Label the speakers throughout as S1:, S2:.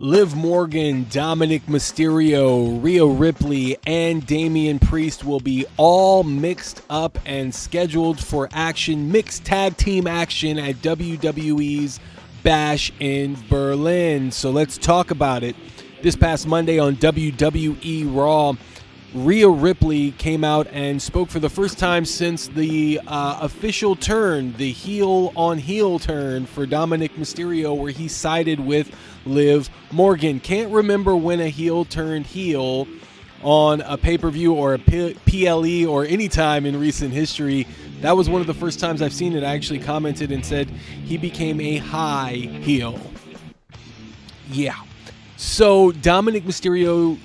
S1: Liv Morgan, Dominic Mysterio, Rhea Ripley, and Damian Priest will be all mixed up and scheduled for action, mixed tag team action at WWE's Bash in Berlin. So let's talk about it. This past Monday on WWE Raw, Rhea Ripley came out and spoke for the first time since the official turn, the heel-on-heel turn for Dominic Mysterio, where he sided with Liv Morgan. Can't remember when a heel turned heel on a pay-per-view or a PLE or any time in recent history. That was one of the first times I've seen it. I actually commented and said he became a high heel. Yeah. So Dominic Mysterio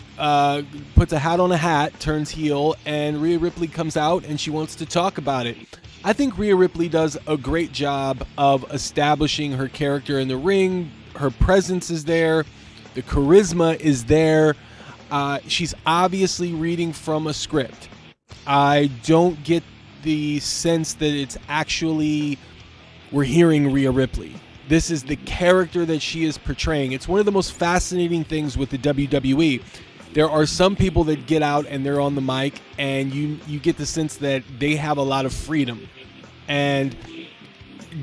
S1: puts a hat on a hat, turns heel, and Rhea Ripley comes out and she wants to talk about it. I think Rhea Ripley does a great job of establishing her character in the ring. Her presence is there. The charisma is there. She's obviously reading from a script. I don't get the sense that it's actually we're hearing Rhea Ripley. This is the character that she is portraying. It's one of the most fascinating things with the WWE. There are some people that get out and they're on the mic and you get the sense that they have a lot of freedom. And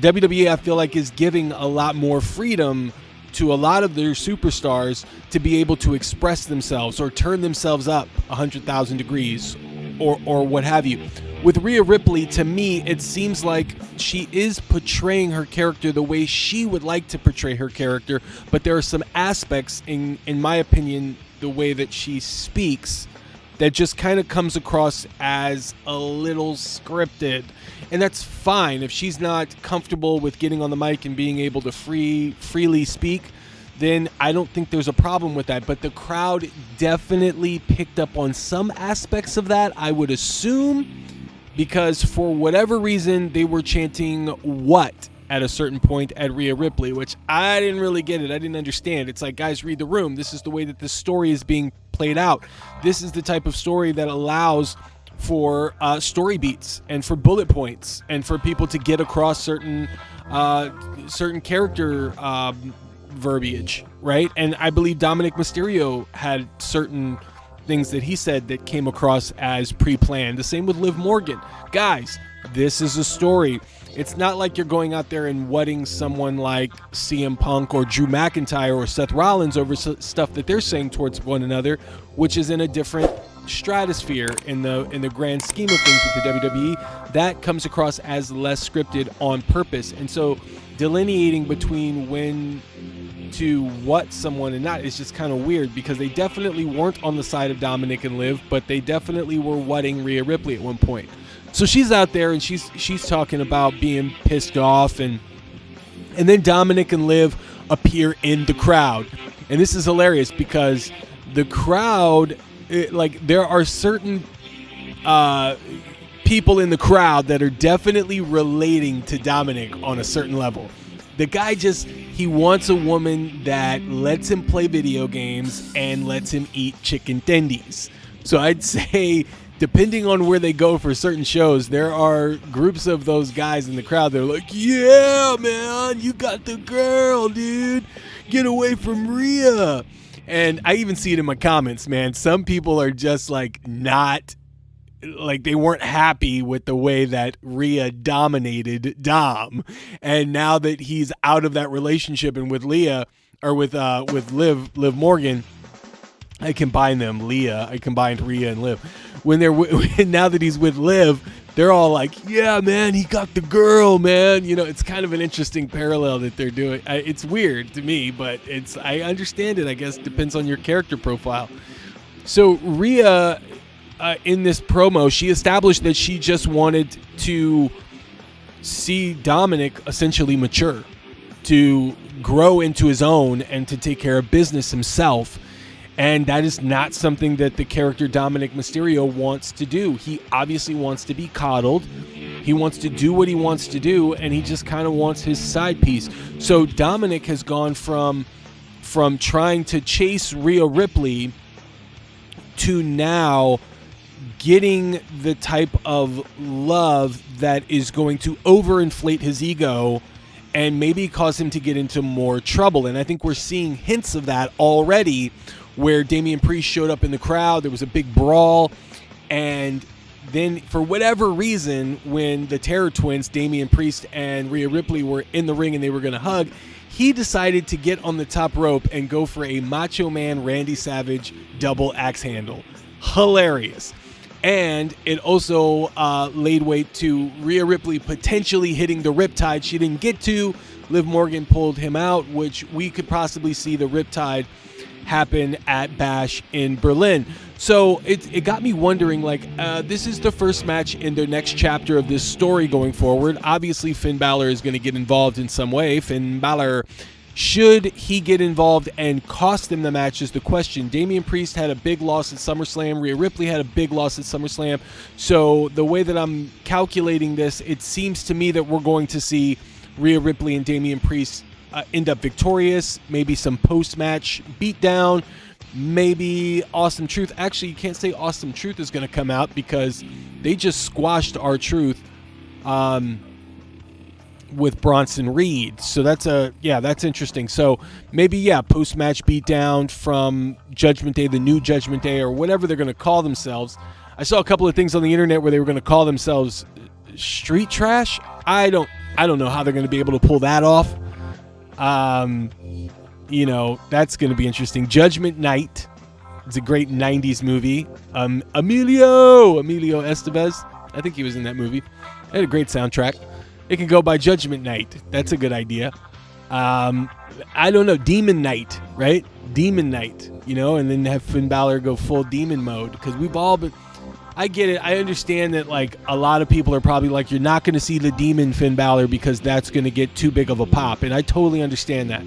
S1: WWE, I feel like, is giving a lot more freedom to a lot of their superstars to be able to express themselves or turn themselves up 100,000 degrees or what have you. With Rhea Ripley, to me, it seems like she is portraying her character the way she would like to portray her character, but there are some aspects, in my opinion, the way that she speaks that just kind of comes across as a little scripted. And that's fine. If she's not comfortable with getting on the mic and being able to freely speak, then I don't think there's a problem with that. But the crowd definitely picked up on some aspects of that, I would assume, because for whatever reason, they were chanting "what" at a certain point at Rhea Ripley, which I didn't really get it. I didn't understand. It's like, guys, read the room. This is the way that this story is being played out. This is the type of story that allows for story beats and for bullet points and for people to get across certain character verbiage, right? And I believe Dominic Mysterio had certain things that he said that came across as pre-planned. The same with Liv Morgan. Guys, this is a story. It's not like you're going out there and wutting someone like CM Punk or Drew McIntyre or Seth Rollins over stuff that they're saying towards one another, which is in a different stratosphere in the grand scheme of things with the WWE. That comes across as less scripted on purpose. And so delineating between when to what someone and not is just kind of weird, because they definitely weren't on the side of Dominic and Liv, but they definitely were wutting Rhea Ripley at one point. So she's out there and she's talking about being pissed off, and then Dominic and Liv appear in the crowd. And this is hilarious because the crowd, there are certain people in the crowd that are definitely relating to Dominic on a certain level. The guy he wants a woman that lets him play video games and lets him eat chicken tendies. So I'd say, depending on where they go for certain shows, there are groups of those guys in the crowd that are like, yeah, man, you got the girl, dude. Get away from Rhea. And I even see it in my comments, man. Some people are just they weren't happy with the way that Rhea dominated Dom. And now that he's out of that relationship and with Liv Morgan, I combined Rhea and Liv. Now that he's with Liv, they're all like, yeah, man, he got the girl, man. You know, it's kind of an interesting parallel that they're doing. It's weird to me, but I understand it. I guess depends on your character profile. So Rhea, in this promo, she established that she just wanted to see Dominic essentially mature, to grow into his own and to take care of business himself. And that is not something that the character Dominic Mysterio wants to do. He obviously wants to be coddled. He wants to do what he wants to do, and he just kind of wants his side piece. So Dominic has gone from trying to chase Rhea Ripley to now getting the type of love that is going to overinflate his ego and maybe cause him to get into more trouble. And I think we're seeing hints of that already, where Damian Priest showed up in the crowd. There was a big brawl, and then for whatever reason, when the Terror Twins, Damian Priest and Rhea Ripley, were in the ring and they were going to hug, he decided to get on the top rope and go for a Macho Man Randy Savage double axe handle. Hilarious. And it also laid weight to Rhea Ripley potentially hitting the Riptide. She didn't get to. Liv Morgan pulled him out, which we could possibly see the Riptide happen at Bash in Berlin. So it got me wondering, like, this is the first match in the next chapter of this story going forward. Obviously, Finn Balor is going to get involved in some way. Finn Balor, should he get involved and cost him the match is the question. Damian Priest had a big loss at SummerSlam. Rhea Ripley had a big loss at SummerSlam. So the way that I'm calculating this, it seems to me that we're going to see Rhea Ripley and Damian Priest end up victorious. Maybe some post-match beatdown. Maybe Awesome Truth. Actually, you can't say Awesome Truth is going to come out because they just squashed R-Truth with Bronson Reed. So that's interesting. So maybe, post-match beatdown from Judgment Day, the new Judgment Day, or whatever they're going to call themselves. I saw a couple of things on the internet where they were going to call themselves Street Trash. I don't know how they're going to be able to pull that off. That's going to be interesting. Judgment Night. It's a great 90s movie. Emilio Estevez. I think he was in that movie. It had a great soundtrack. It can go by Judgment Night. That's a good idea. I don't know. Demon Night, right? Demon Night, and then have Finn Balor go full demon mode, because we've all been... I get it. I understand that, like, a lot of people are probably like, you're not going to see the demon Finn Balor because that's going to get too big of a pop. And I totally understand that.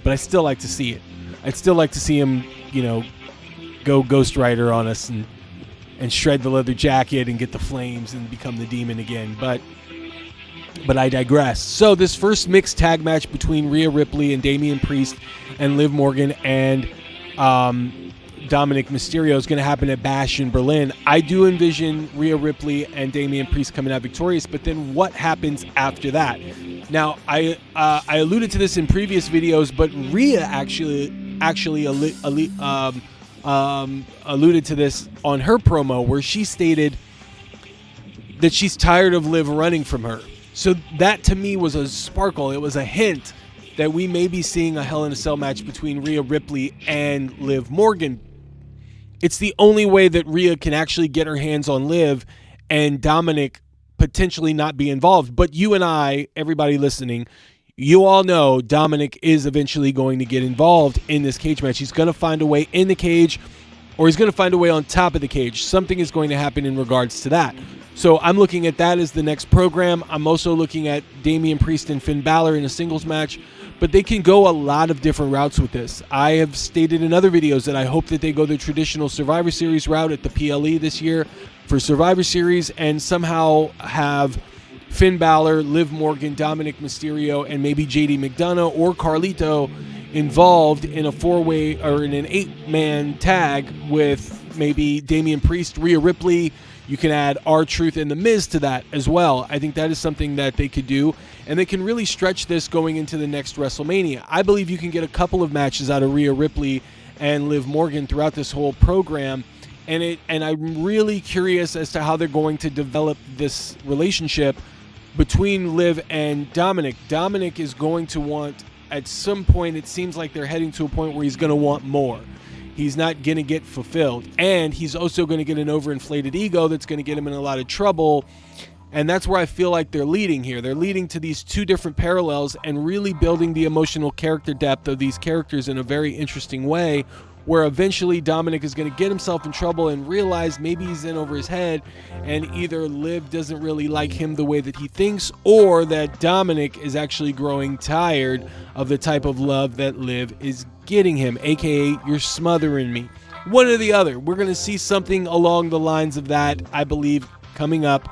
S1: But I still like to see it. I'd still like to see him, go Ghost Rider on us and shred the leather jacket and get the flames and become the demon again. But I digress. So this first mixed tag match between Rhea Ripley and Damian Priest and Liv Morgan and Dominic Mysterio is going to happen at Bash in Berlin. I do envision Rhea Ripley and Damian Priest coming out victorious, but then what happens after that? Now, I alluded to this in previous videos, but Rhea actually alluded to this on her promo, where she stated that she's tired of Liv running from her. So that to me was a sparkle. It was a hint that we may be seeing a Hell in a Cell match between Rhea Ripley and Liv Morgan. It's the only way that Rhea can actually get her hands on Liv and Dominic potentially not be involved. But you and I, everybody listening, you all know Dominic is eventually going to get involved in this cage match. He's going to find a way in the cage, or he's going to find a way on top of the cage. Something is going to happen in regards to that. So I'm looking at that as the next program. I'm also looking at Damian Priest and Finn Balor in a singles match. But they can go a lot of different routes with this. I have stated in other videos that I hope that they go the traditional Survivor Series route at the PLE this year for Survivor Series, and somehow have Finn Balor, Liv Morgan, Dominic Mysterio, and maybe JD McDonough or Carlito involved in a 4-way or in an 8-man tag with maybe Damian Priest, Rhea Ripley. You can add R-Truth and The Miz to that as well. I think that is something that they could do, and they can really stretch this going into the next WrestleMania. I believe you can get a couple of matches out of Rhea Ripley and Liv Morgan throughout this whole program, and I'm really curious as to how they're going to develop this relationship between Liv and Dominic. Dominic is going to want, at some point, it seems like they're heading to a point where he's going to want more. He's not going to get fulfilled. And he's also going to get an overinflated ego that's going to get him in a lot of trouble. And that's where I feel like they're leading here. They're leading to these two different parallels and really building the emotional character depth of these characters in a very interesting way, where eventually Dominic is going to get himself in trouble and realize maybe he's in over his head, and either Liv doesn't really like him the way that he thinks, or that Dominic is actually growing tired of the type of love that Liv is getting him, aka you're smothering me. One or the other. We're going to see something along the lines of that, I believe, coming up,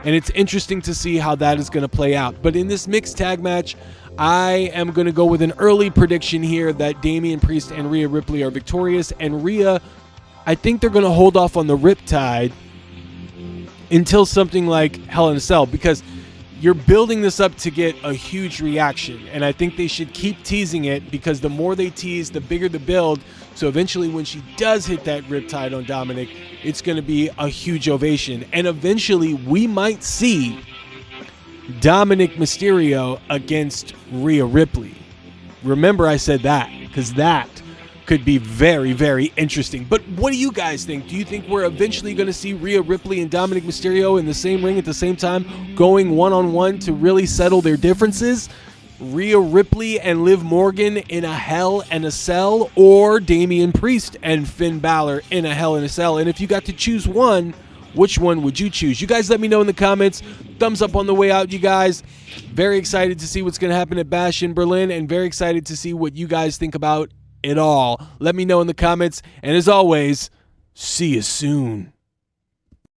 S1: and it's interesting to see how that is going to play out. But in this mixed tag match, I am going to go with an early prediction here that Damian Priest and Rhea Ripley are victorious. And Rhea, I think they're going to hold off on the Riptide until something like Hell in a Cell. Because you're building this up to get a huge reaction, and I think they should keep teasing it, because the more they tease, the bigger the build. So eventually when she does hit that riptide on Dominic, it's going to be a huge ovation, and eventually we might see Dominic Mysterio against Rhea Ripley. Remember I said that, because that could be very, very interesting. But what do you guys think? Do you think we're eventually going to see Rhea Ripley and Dominic Mysterio in the same ring at the same time, going one-on-one to really settle their differences? Rhea Ripley and Liv Morgan in a Hell in a Cell, or Damian Priest and Finn Balor in a Hell in a Cell? And if you got to choose one, which one would you choose? You guys let me know in the comments. Thumbs up on the way out, you guys. Very excited to see what's going to happen at Bash in Berlin, and very excited to see what you guys think about it all. Let me know in the comments, and as always, see you soon.